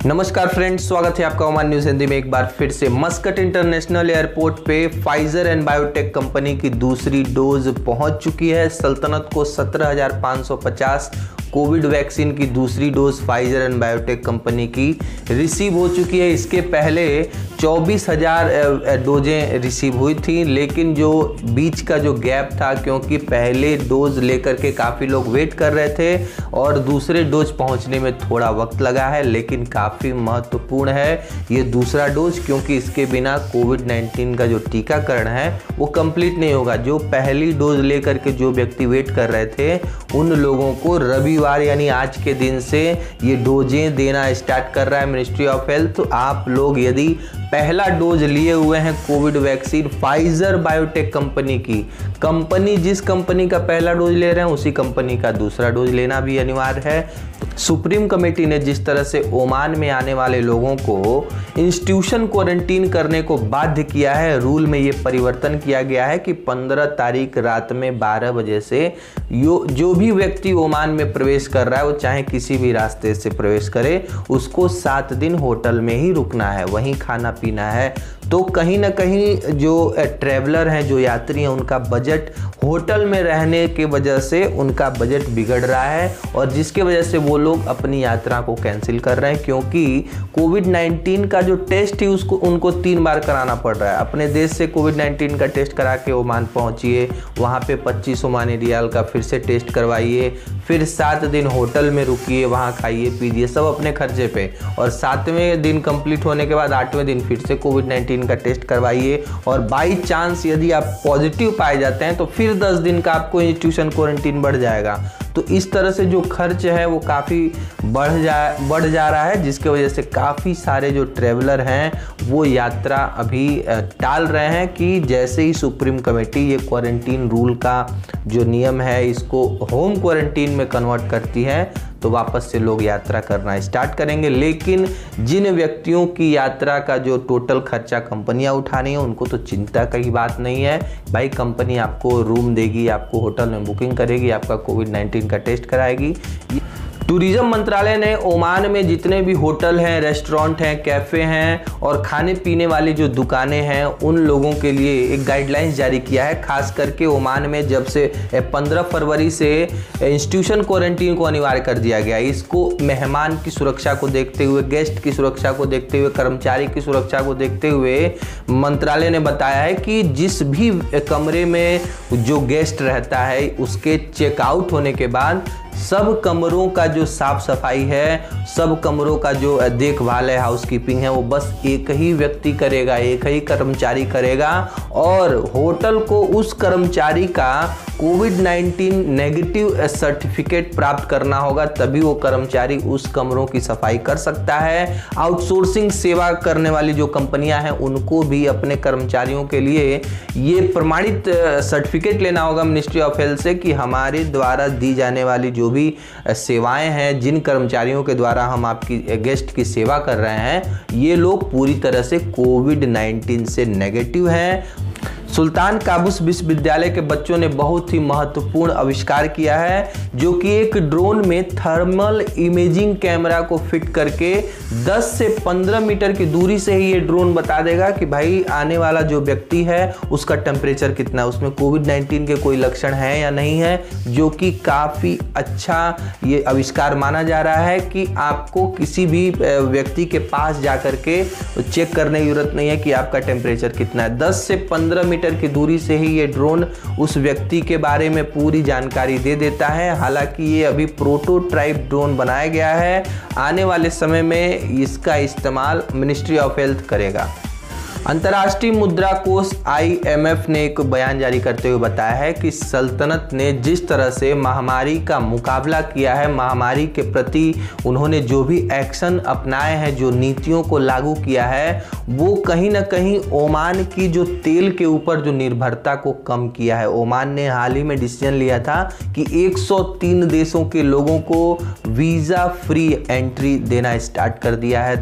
नमस्कार फ्रेंड्स, स्वागत है आपका ओमान न्यूज हिंदी में एक बार फिर से। मस्कट इंटरनेशनल एयरपोर्ट पे फाइजर एंड बायोटेक कंपनी की दूसरी डोज पहुंच चुकी है। सल्तनत को 17,550 कोविड वैक्सीन की दूसरी dose Pfizer and biotech company की रिसीव हो चुकी है। इसके पहले 24,000 डोजें रिसीव हुई थी, लेकिन जो बीच का जो गैप था, क्योंकि पहले डोज लेकर के काफ़ी लोग वेट कर रहे थे और दूसरे डोज पहुंचने में थोड़ा वक्त लगा है, लेकिन काफ़ी महत्वपूर्ण है ये दूसरा डोज, क्योंकि इसके बिना कोविड-19 का जो टीकाकरण है वो कंप्लीट नहीं होगा। जो पहली डोज लेकर के जो व्यक्ति वेट कर रहे थे उन लोगों को रविवार यानी आज के दिन से ये डोजें देना स्टार्ट कर रहा है मिनिस्ट्री ऑफ हेल्थ। तो आप लोग यदि पहला डोज लिए हुए हैं Covid vaccine Pfizer biotech company जिस कंपनी का पहला डोज ले रहे हैं उसी कंपनी का दूसरा डोज लेना भी अनिवार्य है। सुप्रीम कमेटी ने जिस तरह से ओमान में आने वाले लोगों को इंस्टीट्यूशन क्वारंटीन करने को बाध्य किया है, रूल में ये परिवर्तन किया गया है कि 15 तारीख रात में 12 बजे से जो भी व्यक्ति ओमान में प्रवेश कर रहा है, वो चाहे किसी भी रास्ते से प्रवेश करे, उसको 7 दिन होटल में ही रुकना है, वहीं खाना पीना है। तो कहीं ना कहीं जो ट्रैवलर हैं, जो यात्री हैं, उनका बजट होटल में रहने की वजह से उनका बजट बिगड़ रहा है और जिसके वजह से वो लोग अपनी यात्रा को कैंसिल कर रहे हैं, क्योंकि कोविड-19 का जो टेस्ट है उसको उनको 3 बार कराना पड़ रहा है। अपने देश से कोविड-19 का टेस्ट करा के ओमान पहुंचिए, वहाँ पे 25 ओमानी रियाल का फिर से टेस्ट करवाइए, फिर 7 दिन होटल में रुकिए, वहाँ खाइए पीजिए सब अपने खर्चे पे, और 7वें दिन कंप्लीट होने के बाद 8वें दिन फिर से कोविड-19 का टेस्ट करवाइए, और बाई चांस यदि आप पॉजिटिव पाए जाते हैं तो फिर 10 दिन का आपको इंस्टीट्यूशन क्वारंटीन बढ़ जाएगा। तो इस तरह से जो खर्च है वो काफ़ी बढ़ जा रहा है, जिसके वजह से काफ़ी सारे जो ट्रैवलर हैं वो यात्रा अभी टाल रहे हैं कि जैसे ही सुप्रीम कमेटी ये क्वारंटीन रूल का जो नियम है इसको होम क्वारंटीन में कन्वर्ट करती है तो वापस से लोग यात्रा करना स्टार्ट करेंगे। लेकिन जिन व्यक्तियों की यात्रा का जो टोटल खर्चा कंपनियां उठानी है उनको तो चिंता का ही बात नहीं है। भाई कंपनी आपको रूम देगी, आपको होटल में बुकिंग करेगी, आपका कोविड-19 का टेस्ट कराएगी। टूरिज्म मंत्रालय ने ओमान में जितने भी होटल हैं, रेस्टोरेंट हैं, कैफ़े हैं और खाने पीने वाली जो दुकानें हैं उन लोगों के लिए एक गाइडलाइंस जारी किया है। खास करके ओमान में जब से 15 फरवरी से इंस्टीट्यूशन क्वारंटीन को अनिवार्य कर दिया गया, इसको मेहमान की सुरक्षा को देखते हुए, गेस्ट की सुरक्षा को देखते हुए, कर्मचारी की सुरक्षा को देखते हुए मंत्रालय ने बताया है कि जिस भी कमरे में जो गेस्ट रहता है उसके चेकआउट होने के बाद सब कमरों का जो साफ सफाई है, सब कमरों का जो देखभाल है, हाउसकीपिंग है, वो बस एक ही व्यक्ति करेगा, एक ही कर्मचारी करेगा, और होटल को उस कर्मचारी का कोविड-19 नेगेटिव सर्टिफिकेट प्राप्त करना होगा, तभी वो कर्मचारी उस कमरों की सफाई कर सकता है। आउटसोर्सिंग सेवा करने वाली जो कंपनियां हैं उनको भी अपने कर्मचारियों के लिए ये प्रमाणित सर्टिफिकेट लेना होगा मिनिस्ट्री ऑफ हेल्थ से कि हमारे द्वारा दी जाने वाली जो भी सेवाएं हैं, जिन कर्मचारियों के द्वारा हम आपकी गेस्ट की सेवा कर रहे हैं, ये लोग पूरी तरह से कोविड-19 से नेगेटिव हैं। सुल्तान काबूस विश्वविद्यालय के बच्चों ने बहुत ही महत्वपूर्ण आविष्कार किया है, जो कि एक ड्रोन में थर्मल इमेजिंग कैमरा को फिट करके 10 से 15 मीटर की दूरी से ही ये ड्रोन बता देगा कि भाई आने वाला जो व्यक्ति है उसका टेम्परेचर कितना है, उसमें कोविड-19 के कोई लक्षण है या नहीं है, जो कि काफ़ी अच्छा ये आविष्कार माना जा रहा है कि आपको किसी भी व्यक्ति के पास जा कर के चेक करने की जरूरत नहीं है कि आपका टेम्परेचर कितना है। 10 से 15 मीटर की दूरी से ही ये ड्रोन उस व्यक्ति के बारे में पूरी जानकारी दे देता है। हालांकि ये अभी प्रोटोटाइप ड्रोन बनाया गया है, आने वाले समय में इसका इस्तेमाल मिनिस्ट्री ऑफ हेल्थ करेगा। अंतर्राष्ट्रीय मुद्रा कोष IMF ने एक बयान जारी करते हुए बताया है कि सल्तनत ने जिस तरह से महामारी का मुकाबला किया है, महामारी के प्रति उन्होंने जो भी एक्शन अपनाए हैं, जो नीतियों को लागू किया है, वो कहीं ना कहीं ओमान की जो तेल के ऊपर जो निर्भरता को कम किया है। ओमान ने हाल ही में डिसीजन लिया था कि 103 देशों के लोगों को वीज़ा फ्री एंट्री देना स्टार्ट कर दिया है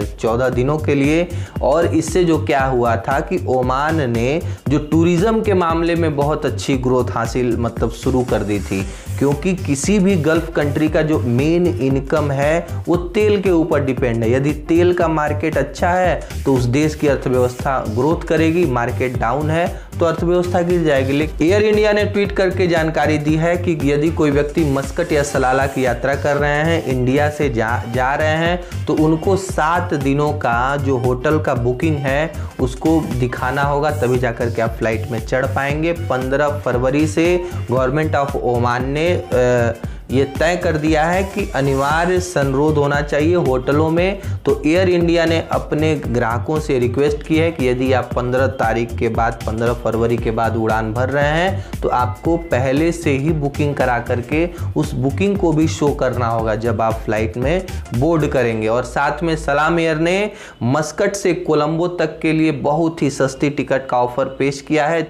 14 दिनों के लिए, और इससे जो क्या हुआ था कि ओमान ने जो टूरिज्म के मामले में बहुत अच्छी ग्रोथ हासिल मतलब शुरू कर दी थी, क्योंकि किसी भी गल्फ कंट्री का जो मेन इनकम है वो तेल के ऊपर डिपेंड है। यदि तेल का मार्केट अच्छा है तो उस देश की अर्थव्यवस्था ग्रोथ करेगी, मार्केट डाउन है तो अर्थव्यवस्था गिर जाएगी। लेकिन एयर इंडिया ने ट्वीट करके जानकारी दी है कि यदि कोई व्यक्ति मस्कट या सलाला की यात्रा कर रहे हैं, इंडिया से जा रहे हैं, तो उनको 7 दिनों का जो होटल का बुकिंग है उसको दिखाना होगा, तभी जाकर के आप फ्लाइट में चढ़ पाएंगे। 15 फरवरी से गवर्नमेंट ऑफ ओमान ने ये तय कर दिया है कि अनिवार्य संरोध होना चाहिए होटलों में। तो एयर इंडिया ने अपने ग्राहकों से रिक्वेस्ट की है कि यदि आप 15 तारीख के बाद 15 फरवरी के बाद उड़ान भर रहे हैं तो आपको पहले से ही बुकिंग करा करके उस बुकिंग को भी शो करना होगा जब आप फ्लाइट में बोर्ड करेंगे। और साथ में सलाम एयर ने मस्कट से कोलंबो तक के लिए बहुत ही सस्ती टिकट का ऑफर पेश किया है।